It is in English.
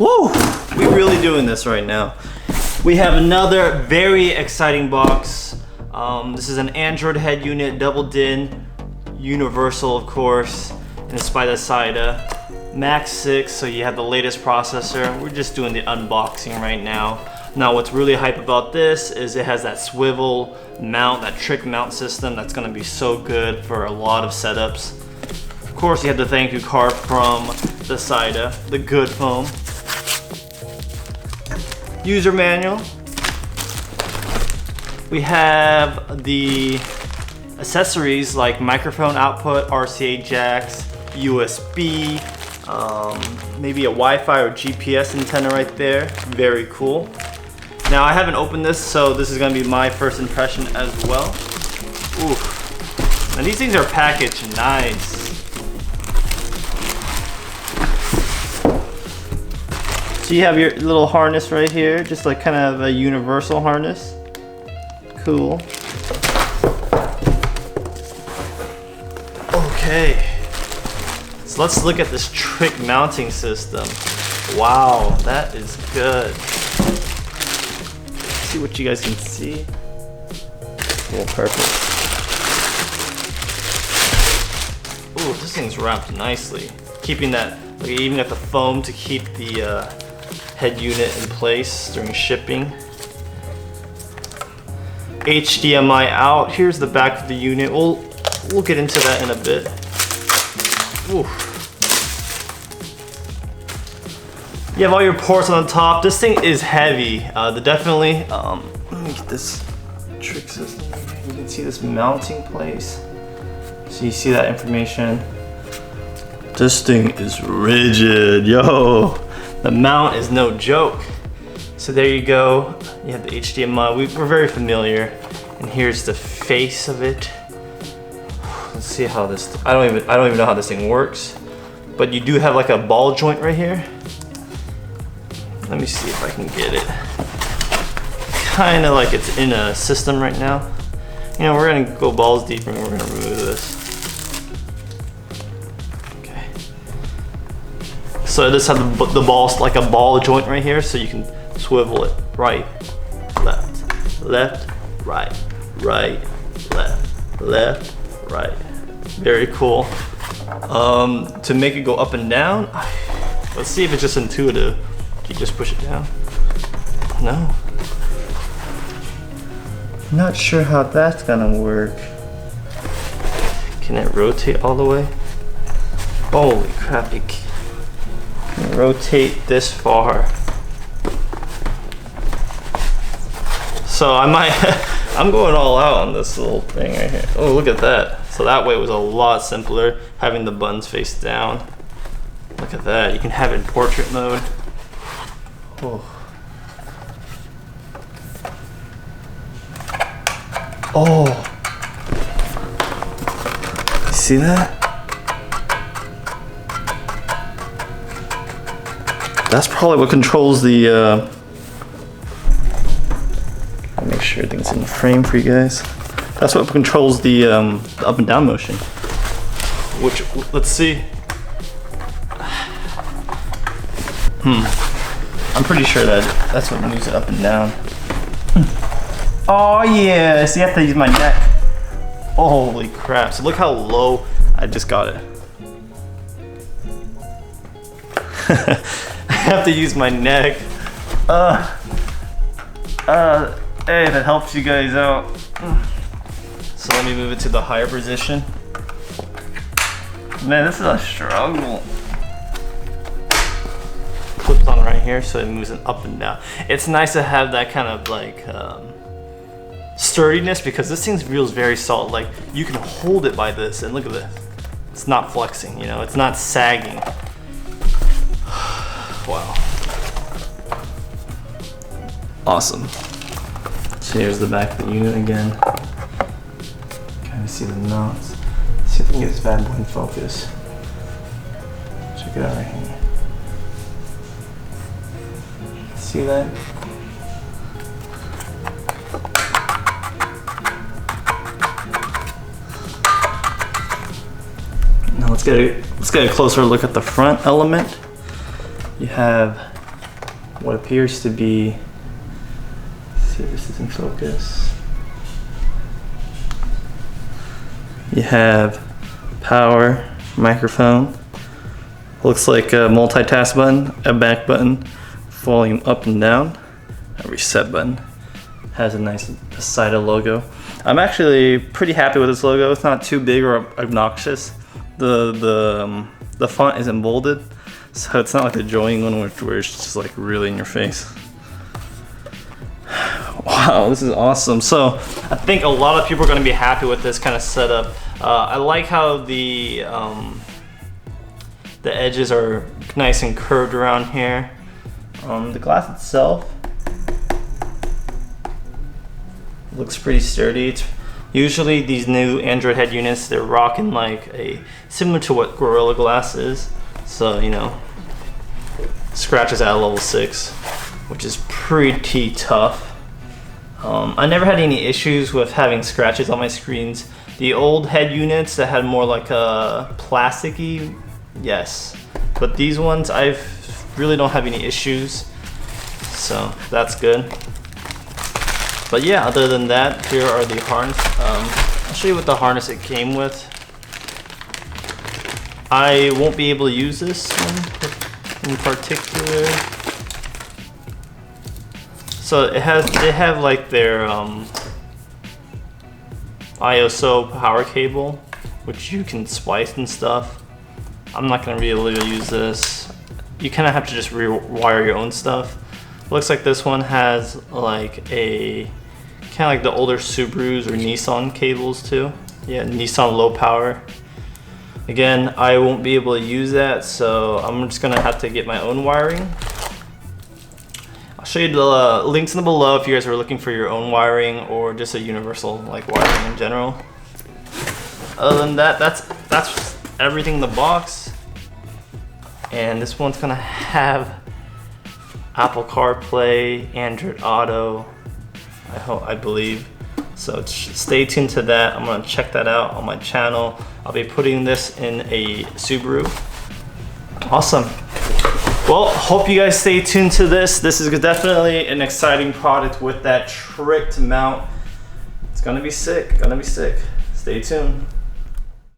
Woo! We really doing this right now. We have another very exciting box. This is an Android head unit, double DIN, universal of course, and it's by the SIDA. Max 6, so you have the latest processor. We're just doing the unboxing right now. Now what's really hype about this is it has that swivel mount, that trick mount system that's gonna be so good for a lot of setups. Of course you have the thank you card from the SIDA, the good foam. User manual. We have the accessories like microphone output, RCA jacks, USB, maybe a Wi-Fi or GPS antenna right there. Very cool. Now I haven't opened this, so this is gonna be my first impression as well. Ooh. And these things are packaged nice. So you have your little harness right here, just like kind of a universal harness. Cool. Okay. So let's look at this trick mounting system. Wow, that is good. Let's see what you guys can see. Yeah, perfect. Ooh, this thing's wrapped nicely. Keeping that, like, even got the foam to keep the head unit in place during shipping. HDMI out. Here's the back of the unit. We'll get into that in a bit. Ooh. You have all your ports on the top. This thing is heavy. Definitely. Let me get this trick system. You can see this mounting place. So you see that information. This thing is rigid, yo. The mount is no joke. So there you go. You have the HDMI. We're very familiar. And here's the face of it. Let's see how this. I don't even know how this thing works. But you do have like a ball joint right here. Let me see if I can get it. Kind of like it's in a system right now. You know, we're gonna go balls deep and we're gonna remove this. So this has the ball, like a ball joint right here, so you can swivel it right, left, left, right, right, left, left, right. Very cool. To make it go up and down, let's see if it's just intuitive. Can you just push it down? No. Not sure how that's gonna work. Can it rotate all the way? Holy crap, it can rotate this far. So I might, I'm going all out on this little thing right here. Oh, look at that. So that way it was a lot simpler having the buttons face down. Look at that, you can have it in portrait mode. Oh. Oh. You see that? That's probably what controls the, I'll make sure everything's in frame for you guys. That's what controls the up and down motion. Which, let's see. I'm pretty sure that's what moves it up and down. Oh yeah, so you have to use my neck. Holy crap, so look how low I just got it. I have to use my neck. Hey, that helps you guys out. So let me move it to the higher position. Man, this is a struggle. Clips on right here, so it moves it up and down. It's nice to have that kind of like sturdiness, because this thing feels very solid. Like you can hold it by this, and look at this. It's not flexing, you know, it's not sagging. Wow. Awesome. So here's the back of the unit again. Kind of see the mounts. Let's see if we can get this bad boy in focus. Check it out right here. See that? Now let's get a closer look at the front element. You have what appears to be, let's see if this is in focus. You have power, microphone, looks like a multitask button, a back button, volume up and down, a reset button. Has a nice Asida logo. I'm actually pretty happy with this logo. It's not too big or obnoxious. The font isn't bolded, so it's not like the Joying one where it's just like really in your face. Wow, this is awesome. So I think a lot of people are going to be happy with this kind of setup. I like how the edges are nice and curved around here. The glass itself looks pretty sturdy. Usually these new Android head units, they're rocking like a similar to what Gorilla Glass is. So, you know, scratches at level 6, which is pretty tough. I never had any issues with having scratches on my screens. The old head units that had more like a plasticky, yes. But these ones, I really don't have any issues. So that's good. But yeah, other than that, here are the harness. I'll show you what the harness it came with. I won't be able to use this one in particular. So they have like their ISO power cable, which you can splice and stuff. I'm not gonna be able to use this. You kind of have to just rewire your own stuff. Looks like this one has like a kind of like the older Subarus or Nissan cables too. Yeah, Nissan low power. Again, I won't be able to use that, so I'm just gonna have to get my own wiring. I'll show you the links in the below if you guys are looking for your own wiring or just a universal like wiring in general. Other than that, that's everything in the box. And this one's gonna have Apple CarPlay, Android Auto, I believe. So stay tuned to that. I'm gonna check that out on my channel. I'll be putting this in a Subaru. Awesome. Well, hope you guys stay tuned to this. This is definitely an exciting product with that tricked mount. It's gonna be sick, Stay tuned.